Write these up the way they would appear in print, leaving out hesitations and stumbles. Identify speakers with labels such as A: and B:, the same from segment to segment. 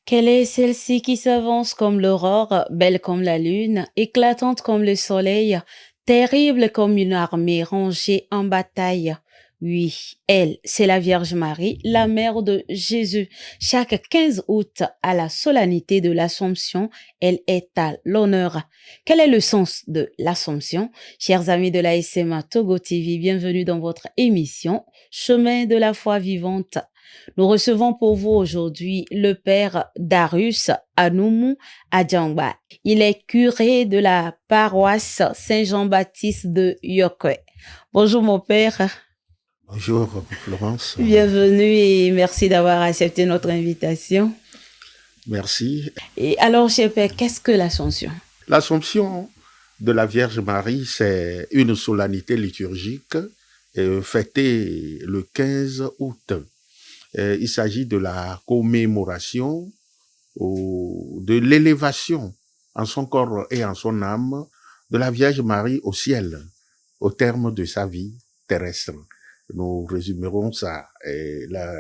A: Quelle est celle-ci qui s'avance comme l'aurore, belle comme la lune, éclatante comme le soleil, terrible comme une armée rangée en bataille? Oui, elle, c'est la Vierge Marie, la mère de Jésus. Chaque 15 août, à la solennité de l'Assomption, elle est à l'honneur. Quel est le sens de l'Assomption? Chers amis de la SMA Togo TV, bienvenue dans votre émission Chemin de la foi vivante. Nous recevons pour vous aujourd'hui le père Darius Anoumou Adjangba. Il est curé de la paroisse Saint-Jean-Baptiste de Yokwe. Bonjour mon père.
B: Bonjour Florence.
A: Bienvenue et merci d'avoir accepté notre invitation.
B: Merci.
A: Et alors, cher père, qu'est-ce que l'Assomption?
B: L'Assomption de la Vierge Marie, c'est une solennité liturgique fêtée le 15 août. Il s'agit de la commémoration de l'élévation en son corps et en son âme de la Vierge Marie au ciel, au terme de sa vie terrestre. Nous résumerons ça,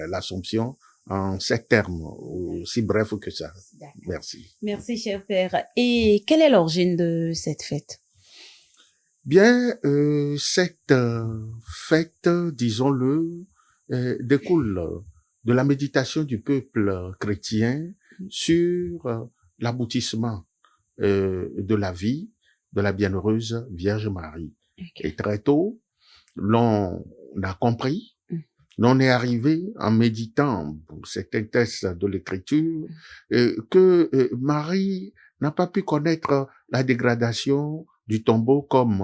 B: l'Assomption, en 7 termes, aussi bref que ça. Merci.
A: Merci, cher père. Et quelle est l'origine de cette fête?
B: Bien, cette fête, disons-le, découle de la méditation du peuple chrétien sur l'aboutissement de la vie de la bienheureuse Vierge Marie. Okay. Et très tôt, l'on a compris, l'on est arrivé en méditant pour certains textes de l'Écriture que Marie n'a pas pu connaître la dégradation du tombeau comme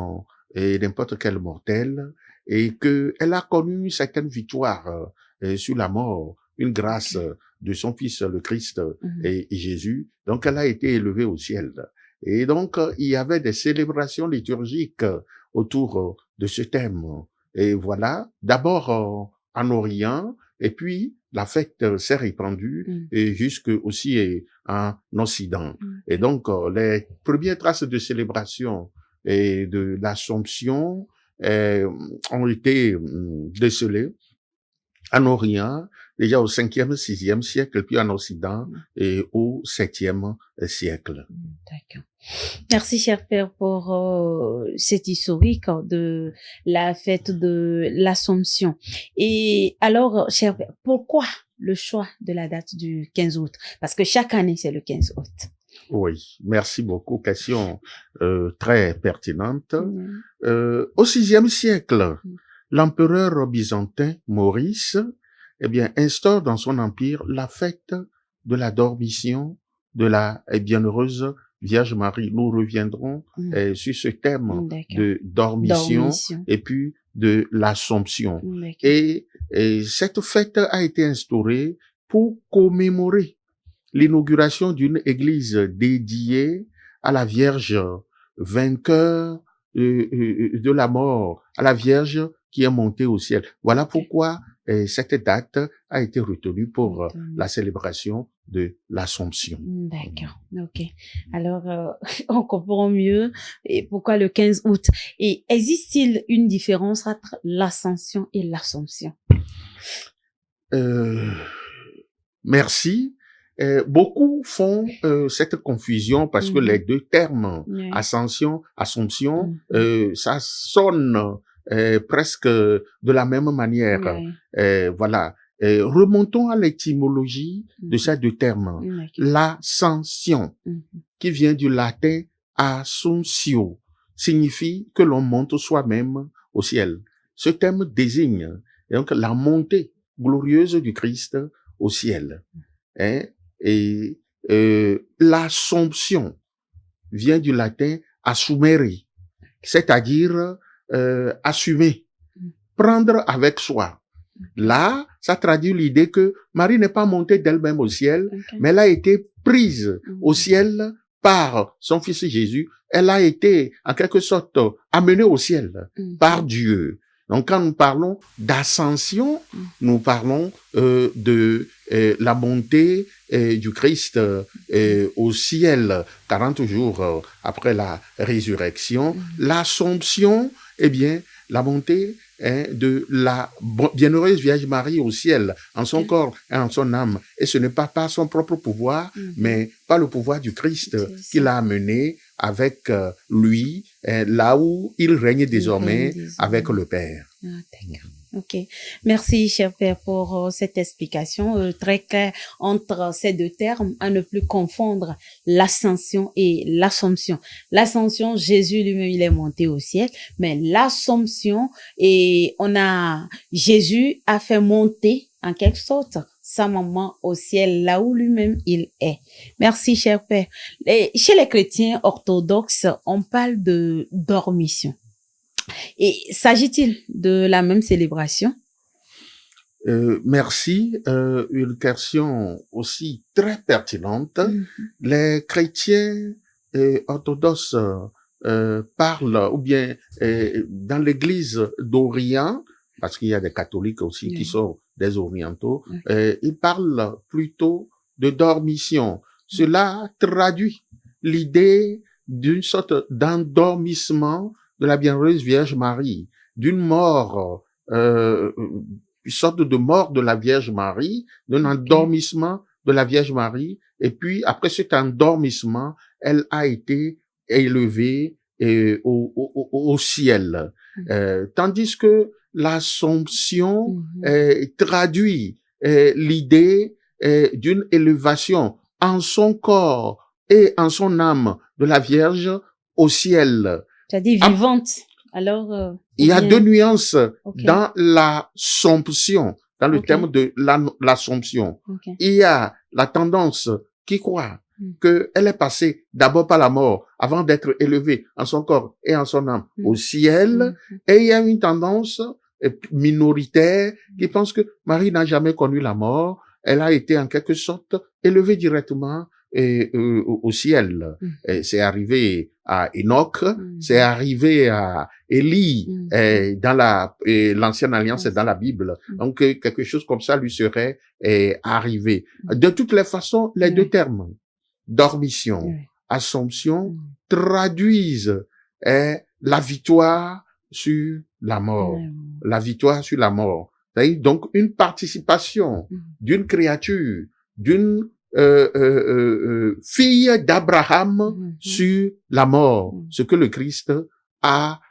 B: n'importe quel mortel et que elle a connu une certaine victoire sur la mort, une grâce de son Fils le Christ et Jésus. Donc elle a été élevée au ciel. Et donc il y avait des célébrations liturgiques autour de ce thème. Et voilà, d'abord en Orient, et puis la fête s'est répandue et jusque aussi en Occident. Et donc les premières traces de célébration et de l'Assomption ont été décelées en Orient, déjà au 5e, 6e siècle, puis en Occident et au 7e siècle.
A: D'accord. Merci, cher père, pour cet historique de la fête de l'Assomption. Et alors, cher père, pourquoi le choix de la date du 15 août? Parce que chaque année, c'est le 15 août.
B: Oui, merci beaucoup. Question très pertinente. Au 6e siècle, l'empereur byzantin Maurice, eh bien, instaure dans son empire la fête de la Dormition de la bienheureuse Vierge Marie. Nous reviendrons sur ce thème de dormition et puis de l'Assomption. Et cette fête a été instaurée pour commémorer l'inauguration d'une église dédiée à la Vierge vainqueur de la mort, à la Vierge qui est montée au ciel. Voilà pourquoi cette date a été retenue pour la célébration de l'Assomption.
A: D'accord, ok. Alors, on comprend mieux et pourquoi le 15 août. Et existe-t-il une différence entre l'Ascension et l'Assomption?
B: Merci. Beaucoup font cette confusion parce que les deux termes, ascension, assomption, ça sonne presque de la même manière. Voilà. Remontons à l'étymologie de ces deux termes. L'ascension, qui vient du latin assuntio, signifie que l'on monte soi-même au ciel. Ce terme désigne donc la montée glorieuse du Christ au ciel. Et l'assomption vient du latin assumere, c'est-à-dire assumer, prendre avec soi. Là, ça traduit l'idée que Marie n'est pas montée d'elle-même au ciel, mais elle a été prise au ciel par son Fils Jésus. Elle a été, en quelque sorte, amenée au ciel par Dieu. Donc, quand nous parlons d'ascension, nous parlons de la montée du Christ au ciel 40 jours après la résurrection. L'Assomption, eh bien, la montée de la bienheureuse Vierge Marie au ciel, en son corps et en son âme. Et ce n'est pas par son propre pouvoir, mais par le pouvoir du Christ qui l'a amené avec lui, là où il règne désormais avec le Père.
A: Ah, d'accord. Ok. Merci, cher Père, pour cette explication très claire entre ces deux termes, à ne plus confondre l'ascension et l'assomption. L'ascension, Jésus lui-même, il est monté au ciel, mais l'assomption, Jésus a fait monter, en quelque sorte, sa maman au ciel, là où lui-même il est. Merci, cher Père. Chez les chrétiens orthodoxes, on parle de dormition. Et s'agit-il de la même célébration?
B: Merci. Une question aussi très pertinente. Les chrétiens orthodoxes parlent, ou bien dans l'église d'Orient, parce qu'il y a des catholiques aussi qui sont des orientaux, ils parlent plutôt de dormition. Cela traduit l'idée d'une sorte d'endormissement de la bienheureuse Vierge Marie, d'une mort, une sorte de mort de la Vierge Marie, d'un endormissement de la Vierge Marie, et puis après cet endormissement, elle a été élevée au ciel. Tandis que l'Assomption traduit l'idée d'une élévation en son corps et en son âme de la Vierge au ciel.
A: C'est-à-dire vivante. Alors,
B: il y a deux nuances dans l'Assomption, dans le terme de l'Assomption. Il y a la tendance qui croit qu'elle est passée d'abord par la mort avant d'être élevée en son corps et en son âme au ciel. Et il y a une tendance minoritaire qui pense que Marie n'a jamais connu la mort. Elle a été en quelque sorte élevée directement au ciel. C'est arrivé à Enoch, c'est arrivé à Élie dans l'ancienne alliance et dans la Bible. Donc quelque chose comme ça lui serait arrivé. De toutes les façons, les deux termes, dormition, assomption, traduisent la victoire sur la mort. La victoire sur la mort. C'est-à-dire donc une participation d'une créature, d'une fille d'Abraham sur la mort, ce que le Christ a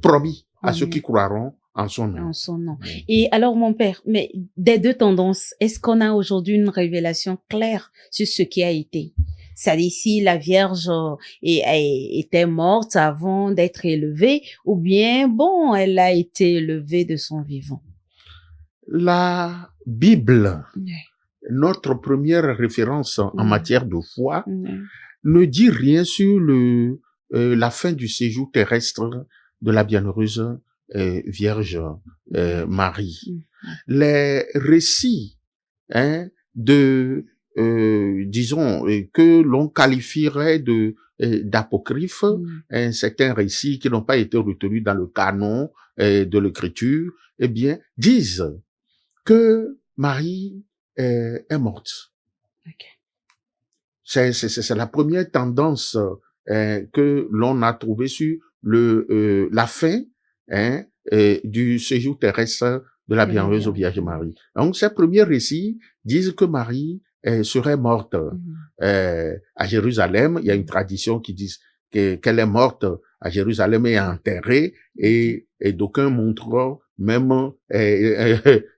B: promis à ceux qui croiront en son nom.
A: En son nom. Et alors, mon père, mais des deux tendances, est-ce qu'on a aujourd'hui une révélation claire sur ce qui a été? C'est-à-dire si la Vierge était morte avant d'être élevée, ou bien, bon, elle a été élevée de son vivant?
B: La Bible, notre première référence en matière de foi, ne dit rien sur la fin du séjour terrestre de la bienheureuse Vierge Marie. Les récits disons que l'on qualifierait d'apocryphes, certains récits qui n'ont pas été retenus dans le canon de l'écriture, eh bien, disent que Marie est morte. C'est la première tendance que l'on a trouvée sur la fin du séjour terrestre de la bienheureuse Vierge Marie. Donc, ces premiers récits disent que Marie serait morte à Jérusalem. Il y a une tradition qui dit qu'elle est morte à Jérusalem et enterrée, et d'aucuns montrent même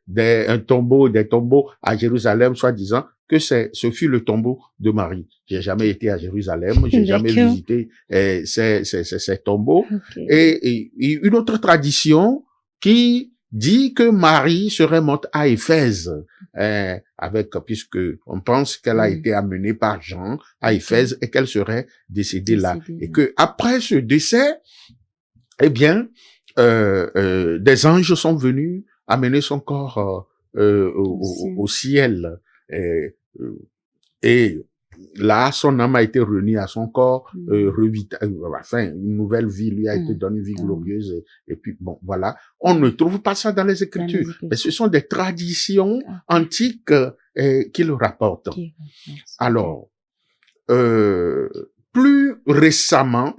B: des tombeaux à Jérusalem, soi-disant que ce fut le tombeau de Marie. J'ai jamais été à Jérusalem, j'ai jamais visité ces tombeaux. Et une autre tradition qui dit que Marie serait morte à Éphèse, puisque on pense qu'elle a été amenée par Jean à Éphèse et qu'elle serait décédée là. Et que après ce décès, eh bien, des anges sont venus amener son corps au ciel. Et là, son âme a été réunie à son corps, une nouvelle vie lui a été donnée, une vie glorieuse. Et puis, bon, voilà. On ne trouve pas ça dans les Écritures. Mais ce sont des traditions antiques qui le rapportent. Alors, plus récemment,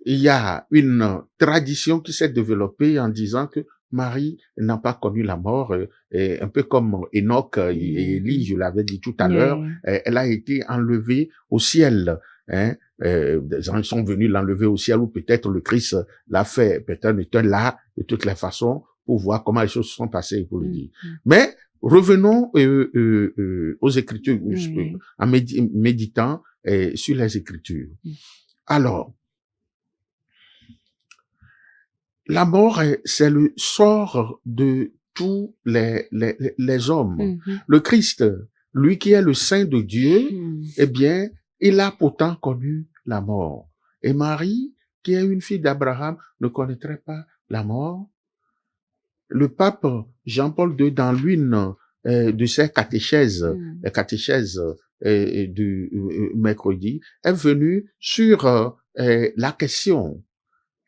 B: il y a une tradition qui s'est développée en disant que Marie n'a pas connu la mort, et un peu comme Enoch et Élie, je l'avais dit tout à l'heure, elle a été enlevée au ciel. Hein, des gens sont venus l'enlever au ciel, ou peut-être le Christ l'a fait, peut-être était là de toutes les façons pour voir comment les choses se sont passées, pour le dire. Mais revenons aux Écritures, en méditant sur les Écritures. Alors, la mort, c'est le sort de tous les hommes. Le Christ, lui qui est le Saint de Dieu, eh bien, il a pourtant connu la mort. Et Marie, qui est une fille d'Abraham, ne connaîtrait pas la mort. Le pape Jean-Paul II, dans l'une de ses catéchèses, les catéchèses du mercredi, est venu sur la question.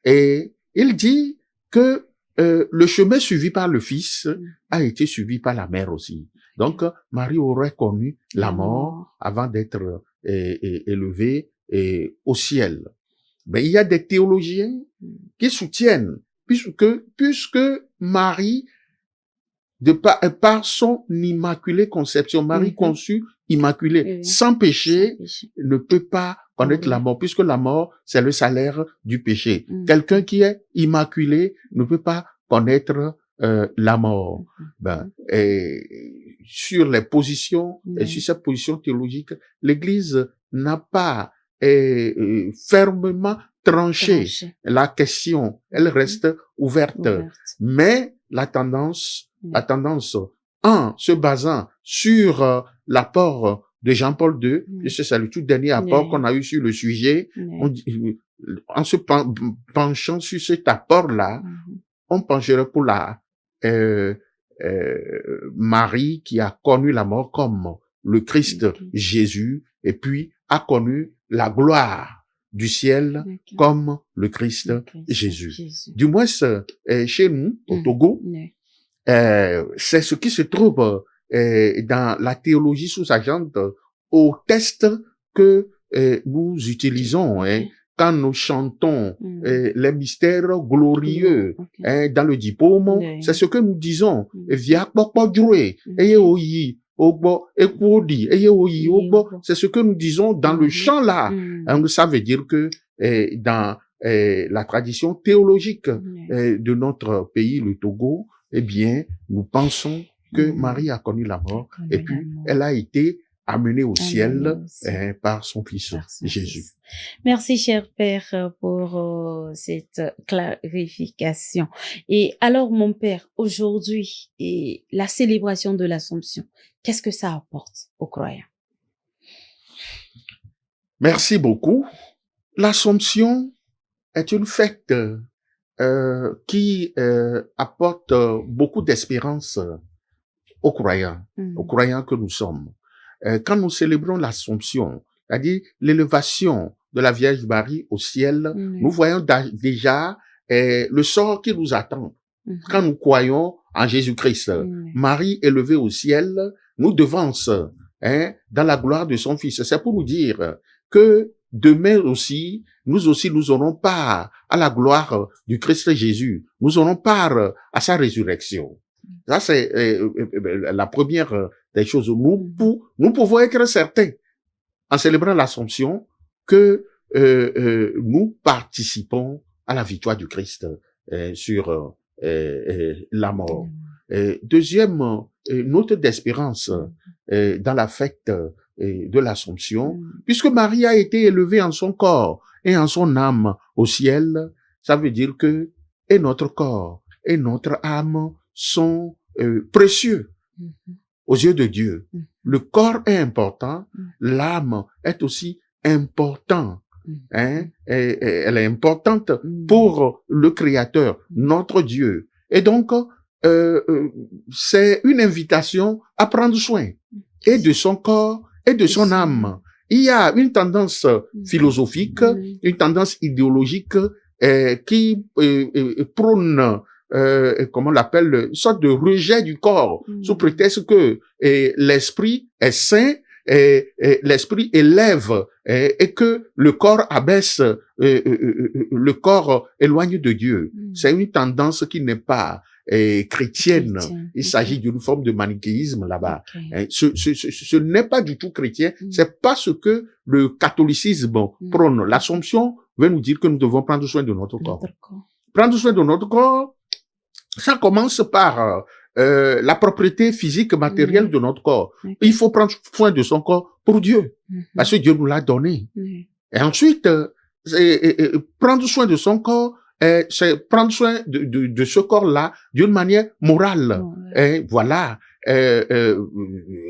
B: Et il dit que le chemin suivi par le Fils a été suivi par la mère aussi. Donc, Marie aurait connu la mort avant d'être élevée au ciel. Mais il y a des théologiens qui soutiennent, puisque Marie, par son immaculée conception, Marie conçue immaculée, sans péché, ne peut pas connaître la mort, puisque la mort, c'est le salaire du péché. Quelqu'un qui est immaculé ne peut pas connaître la mort. Sur les positions, et sur cette position théologique, l'Église n'a pas fermement tranché la question. Elle reste ouverte. Mais la tendance, en se basant sur l'apport de Jean-Paul II, puisque c'est le tout dernier apport qu'on a eu sur le sujet, en se penchant sur cet apport-là, on pencherait pour la Marie qui a connu la mort comme le Christ Jésus, et puis a connu la gloire du ciel comme le Christ Jésus. Du moins, chez nous, au Togo, c'est ce qui se trouve dans la théologie sous-jacente au texte que nous utilisons quand nous chantons les mystères glorieux dans le diplôme. C'est ce que nous disons. C'est ce que nous disons dans le chant là. Ça veut dire que dans la tradition théologique de notre pays, le Togo, eh bien, nous pensons que Marie a connu la mort, et puis elle a été amenée au ciel par son Fils Jésus.
A: Merci, cher Père, pour cette clarification. Et alors, mon Père, aujourd'hui, la célébration de l'Assomption, qu'est-ce que ça apporte aux croyants?
B: Merci beaucoup. L'Assomption est une fête qui apporte beaucoup d'espérance aux croyants que nous sommes. Quand nous célébrons l'Assomption, c'est-à-dire l'élévation de la Vierge Marie au ciel, nous voyons déjà le sort qui nous attend. Quand nous croyons en Jésus-Christ, Marie élevée au ciel nous devance dans la gloire de son Fils. C'est pour nous dire que demain aussi, nous aurons part à la gloire du Christ Jésus. Nous aurons part à sa résurrection. Ça, c'est la première des choses. Nous pouvons être certains, en célébrant l'Assomption, que nous participons à la victoire du Christ sur la mort. Deuxième note d'espérance dans la fête de l'Assomption, puisque Marie a été élevée en son corps et en son âme au ciel, ça veut dire que et notre corps et notre âme sont précieux aux yeux de Dieu. Le corps est important, l'âme est aussi important. Elle est importante pour le Créateur, notre Dieu. Et donc, c'est une invitation à prendre soin et de son corps et de son âme. Il y a une tendance philosophique, une tendance idéologique qui prône comment on l'appelle, une sorte de rejet du corps, sous prétexte que l'esprit est saint l'esprit élève et que le corps abaisse, le corps éloigne de Dieu. C'est une tendance qui n'est pas chrétienne.
A: Chrétien.
B: Il
A: Ok.
B: s'agit d'une forme de manichéisme là-bas.
A: Ok.
B: Ce n'est pas du tout chrétien. C'est pas ce que le catholicisme prône. L'Assomption veut nous dire que nous devons prendre soin de notre corps.
A: Notre corps.
B: Prendre soin de notre corps, ça commence par la propriété physique, matérielle de notre corps.
A: Ok.
B: Il faut prendre soin de son corps pour Dieu,
A: Mhm.
B: parce que Dieu nous l'a donné.
A: Mhm.
B: Et ensuite, prendre soin de son corps, c'est prendre soin de ce corps-là d'une manière morale.
A: Ouais.
B: Et voilà.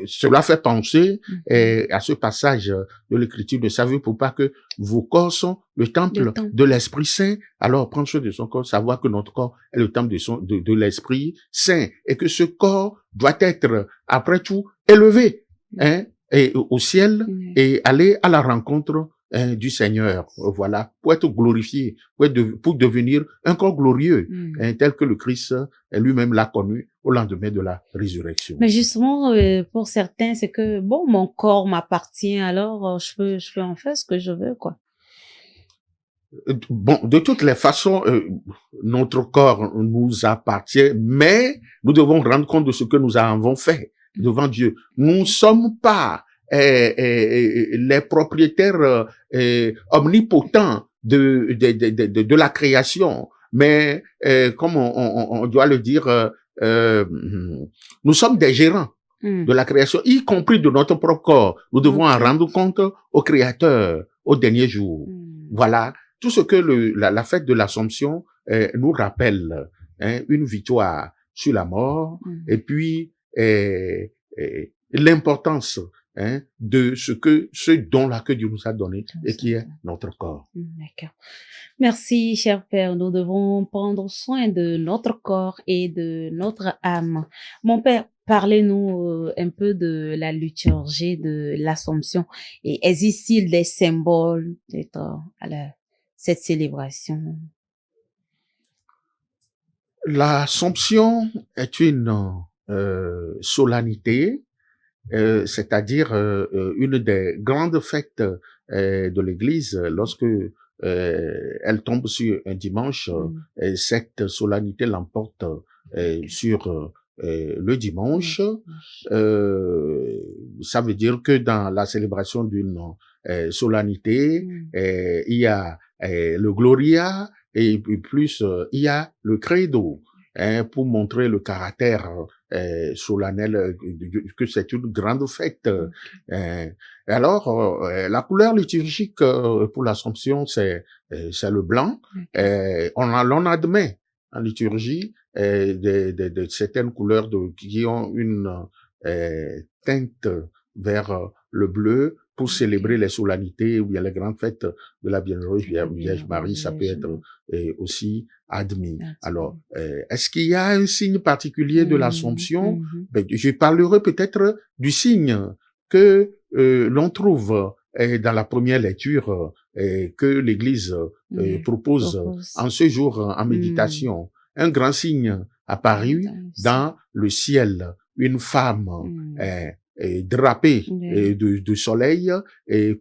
B: Cela fait penser à ce passage de l'Écriture. Ne savez-vous pas que vos corps sont le temple de l'Esprit Saint? Alors, prendre soin de son corps, savoir que notre corps est le temple de l'Esprit Saint et que ce corps doit être, après tout, élevé et au ciel et aller à la rencontre du Seigneur, voilà, pour être glorifié, pour devenir un corps glorieux, tel que le Christ lui-même l'a connu au lendemain de la résurrection.
A: Mais justement, pour certains, c'est que, bon, mon corps m'appartient, alors je peux en faire ce que je veux, quoi.
B: Bon, de toutes les façons, notre corps nous appartient, mais nous devons rendre compte de ce que nous avons fait devant Dieu. Nous ne sommes pas les propriétaires omnipotents de la création, mais comme on doit le dire, nous sommes des gérants de la création, y compris de notre propre corps. Nous devons en rendre compte au Créateur au dernier jour. Voilà tout ce que la fête de l'Assomption nous rappelle, une victoire sur la mort, et puis l'importance de ce don-là que Dieu nous a donné et qui est notre corps.
A: D'accord. Merci, cher Père. Nous devons prendre soin de notre corps et de notre âme. Mon Père, parlez-nous un peu de la liturgie de l'Assomption. Et existe-t-il des symboles d'être à cette célébration?
B: L'Assomption est une solennité, c'est-à-dire une des grandes fêtes de l'Église. Lorsque elle tombe sur un dimanche, cette solennité l'emporte sur le dimanche. Ça veut dire que dans la célébration d'une solennité, il y a le Gloria et puis plus il y a le Credo, pour montrer le caractère solennel, que c'est une grande fête. Alors, la couleur liturgique pour l'Assomption, c'est le blanc. On admet en liturgie de certaines couleurs qui ont une teinte vers le bleu pour célébrer les solennités ou bien les grandes fêtes de la Bienheureuse Vierge Marie. Ça peut être aussi admis. Alors, est-ce qu'il y a un signe particulier de l'Assomption? Ben, je parlerai peut-être du signe que l'on trouve dans la première lecture que l'Église propose en ce jour en méditation. Un grand signe apparu dans le ciel, une femme drapée de soleil,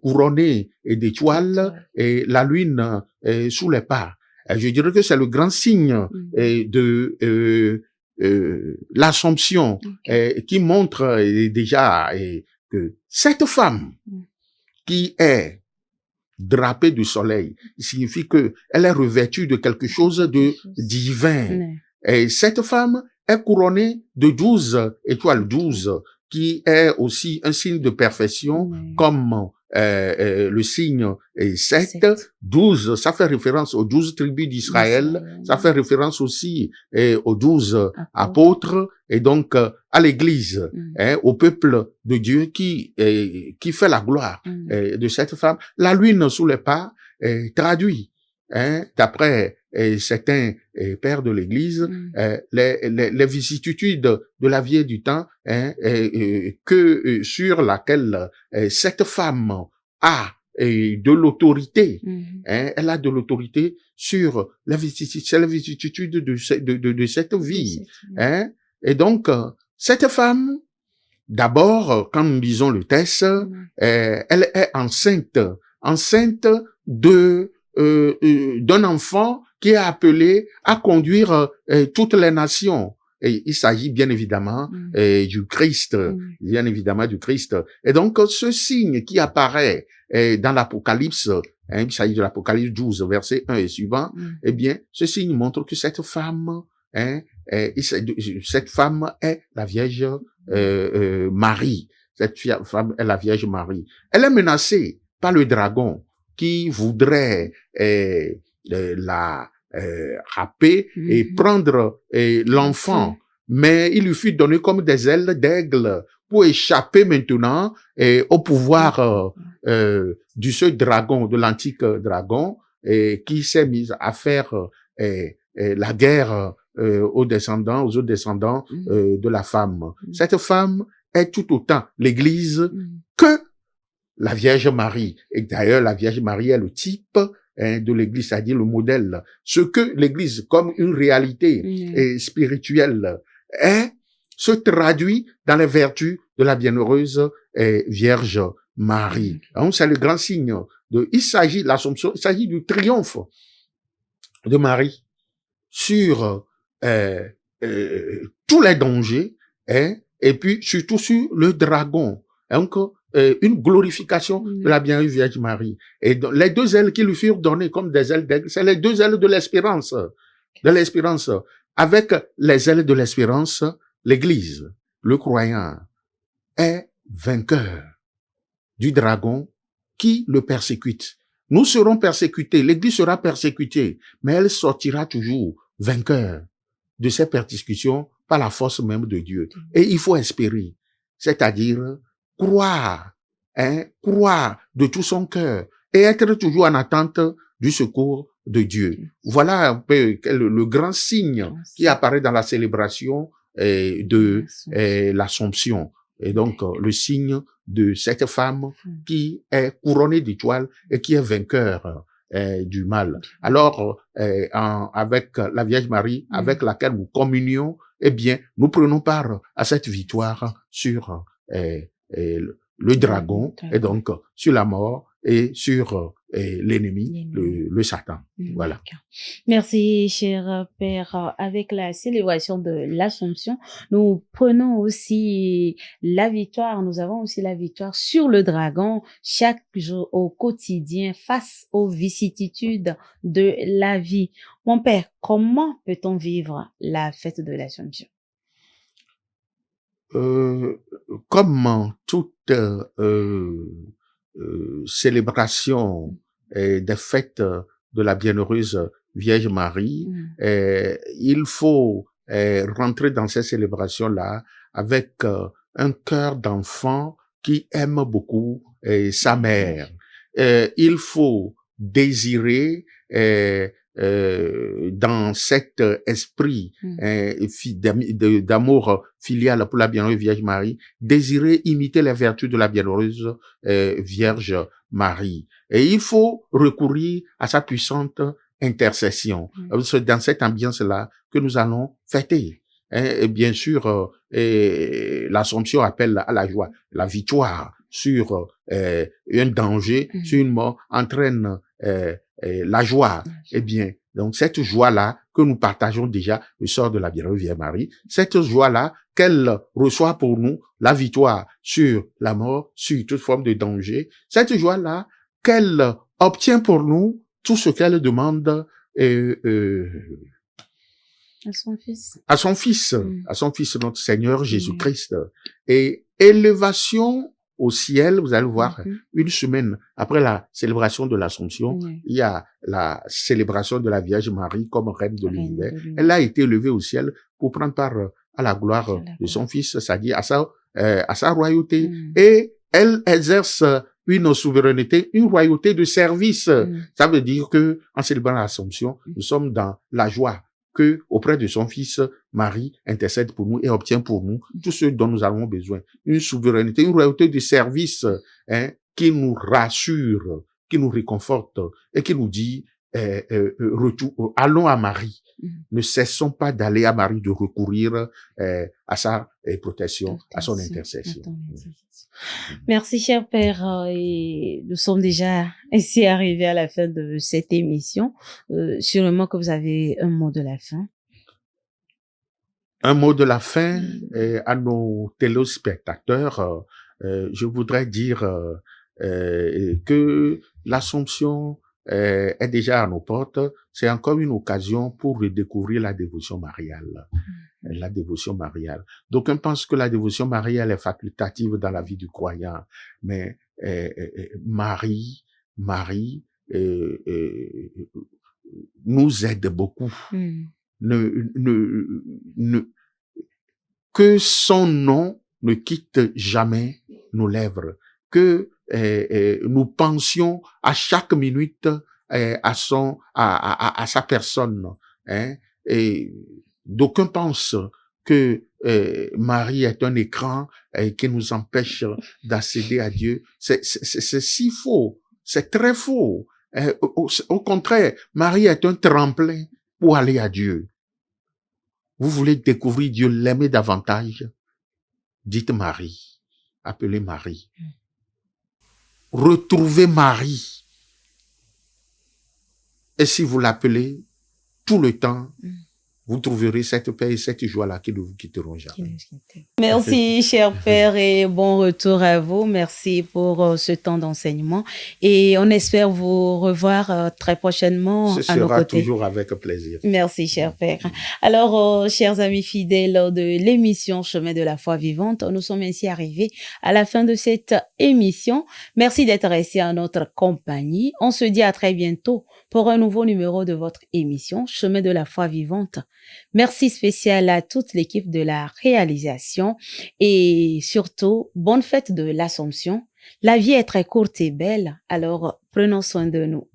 B: couronnée d'étoiles, et la lune sous les pas. Je dirais que c'est le grand signe de l'Assomption qui montre déjà que cette femme qui est drapée du soleil signifie que elle est revêtue de quelque chose de divin. Et cette femme est couronnée de 12 étoiles, 12, qui est aussi un signe de perfection, comme le signe 7, 12, ça fait référence aux 12 tribus d'Israël, ça fait référence aussi aux 12 apôtres, et donc à l'Église, au peuple de Dieu qui fait la gloire de cette femme. La lune sous les pas traduit, d'après certains pères de l'Église, les vicissitudes de la vie et du temps, que sur laquelle cette femme a de l'autorité. Elle a de l'autorité sur la vicissitude de cette vie. Et donc, cette femme d'abord, quand nous lisons le texte, elle est enceinte d'un enfant qui est appelé à conduire toutes les nations. Et il s'agit bien évidemment du Christ, bien évidemment du Christ. Et donc, ce signe qui apparaît dans l'Apocalypse, il s'agit de l'Apocalypse 12, verset 1 et suivant, eh bien, ce signe montre que cette femme, cette femme est la Vierge Marie. Cette femme est la Vierge Marie. Elle est menacée par le dragon qui voudrait la râper et prendre l'enfant. Mais il lui fut donné comme des ailes d'aigle pour échapper maintenant au pouvoir du ce dragon, de l'antique dragon, qui s'est mis à faire la guerre aux autres descendants de la femme. Cette femme est tout autant l'Église que la Vierge Marie. Et d'ailleurs, la Vierge Marie est le type de l'Église, c'est-à-dire le modèle. Ce que l'Église, comme une réalité spirituelle, se traduit dans les vertus de la bienheureuse Vierge Marie. Donc, c'est le grand signe il s'agit de l'Assomption, il s'agit du triomphe de Marie sur tous les dangers, et puis surtout sur le dragon. Donc, une glorification de la bienheureuse Vierge Marie. Et donc, les deux ailes qui lui furent données comme des ailes d'aigle, c'est les deux ailes de l'espérance. De l'espérance. Avec les ailes de l'espérance, l'Église, le croyant, est vainqueur du dragon qui le persécute. Nous serons persécutés, l'Église sera persécutée, mais elle sortira toujours vainqueur de ces persécutions par la force même de Dieu. Et il faut espérer, c'est-à-dire croire, croire de tout son cœur et être toujours en attente du secours de Dieu. Voilà un peu le grand signe qui apparaît dans la célébration de l'Assomption. Et donc, le signe de cette femme qui est couronnée d'étoiles et qui est vainqueur du mal. Alors, avec la Vierge Marie, avec laquelle nous communions, eh bien, nous prenons part à cette victoire sur le dragon, et donc sur la mort et sur l'ennemi, le Satan. Voilà.
A: Merci, cher Père. Avec la célébration de l'Assomption, nous prenons aussi la victoire. Nous avons aussi la victoire sur le dragon chaque jour au quotidien face aux vicissitudes de la vie. Mon Père, comment peut-on vivre la fête de l'Assomption?
B: Comme toute célébration des fêtes de la bienheureuse Vierge Marie, il faut rentrer dans ces célébrations-là avec un cœur d'enfant qui aime beaucoup sa mère. Il faut désirer dans cet esprit d'amour filial pour la bienheureuse Vierge Marie, désirer imiter les vertus de la bienheureuse Vierge Marie. Et il faut recourir à sa puissante intercession. C'est dans cette ambiance-là que nous allons fêter. Et bien sûr, l'Assomption appelle à la joie. La victoire sur un danger, sur une mort, entraîne la joie. Eh bien, donc cette joie-là que nous partageons déjà, le sort de la bienheureuse Vierge Marie, cette joie-là qu'elle reçoit pour nous, la victoire sur la mort, sur toute forme de danger, cette joie-là qu'elle obtient pour nous tout ce qu'elle demande
A: à son Fils.
B: À son Fils, à son Fils, notre Seigneur Jésus-Christ. Et élévation au ciel, vous allez voir, une semaine après la célébration de l'Assomption, il y a la célébration de la Vierge Marie comme reine de l'univers. Elle a été élevée au ciel pour prendre part à la gloire de son Fils, c'est-à-dire à sa royauté. Et elle exerce une souveraineté, une royauté de service. Ça veut dire que, en célébrant l'Assomption, nous sommes dans la joie que, auprès de son Fils, Marie intercède pour nous et obtient pour nous tout ce dont nous avons besoin. Une souveraineté, une royauté de service, qui nous rassure, qui nous réconforte et qui nous dit allons à Marie.
A: Mhm.
B: Ne cessons pas d'aller à Marie, de recourir à sa protection, à son intercession.
A: Merci, cher Père. Et nous sommes déjà ici arrivés à la fin de cette émission. Sûrement que vous avez un mot de la fin.
B: Un mot de la fin à nos téléspectateurs. Je voudrais dire que l'Assomption est déjà à nos portes. C'est encore une occasion pour redécouvrir la dévotion mariale. La dévotion mariale. D'aucuns pensent que la dévotion mariale est facultative dans la vie du croyant, mais Marie nous aide beaucoup. Que son nom ne quitte jamais nos lèvres, que nous pensions à chaque minute à sa personne. Et d'aucuns pensent que Marie est un écran qui nous empêche d'accéder à Dieu. C'est si faux, c'est très faux. Au contraire, Marie est un tremplin pour aller à Dieu. Vous voulez découvrir Dieu, l'aimer davantage? Dites Marie. Appelez Marie. Retrouvez Marie. Et si vous l'appelez tout le temps, vous trouverez cette paix et cette joie-là qui ne vous quitteront jamais.
A: Merci, cher Père, et bon retour à vous. Merci pour ce temps d'enseignement. Et on espère vous revoir très prochainement
B: Ce
A: à nos
B: sera
A: côtés.
B: toujours avec plaisir.
A: Merci, cher Père. Alors, chers amis fidèles de l'émission Chemin de la foi vivante, nous sommes ainsi arrivés à la fin de cette émission. Merci d'être restés en notre compagnie. On se dit à très bientôt pour un nouveau numéro de votre émission Chemin de la foi vivante. Merci spécial à toute l'équipe de la réalisation et surtout, bonne fête de l'Assomption. La vie est très courte et belle, alors prenons soin de nous.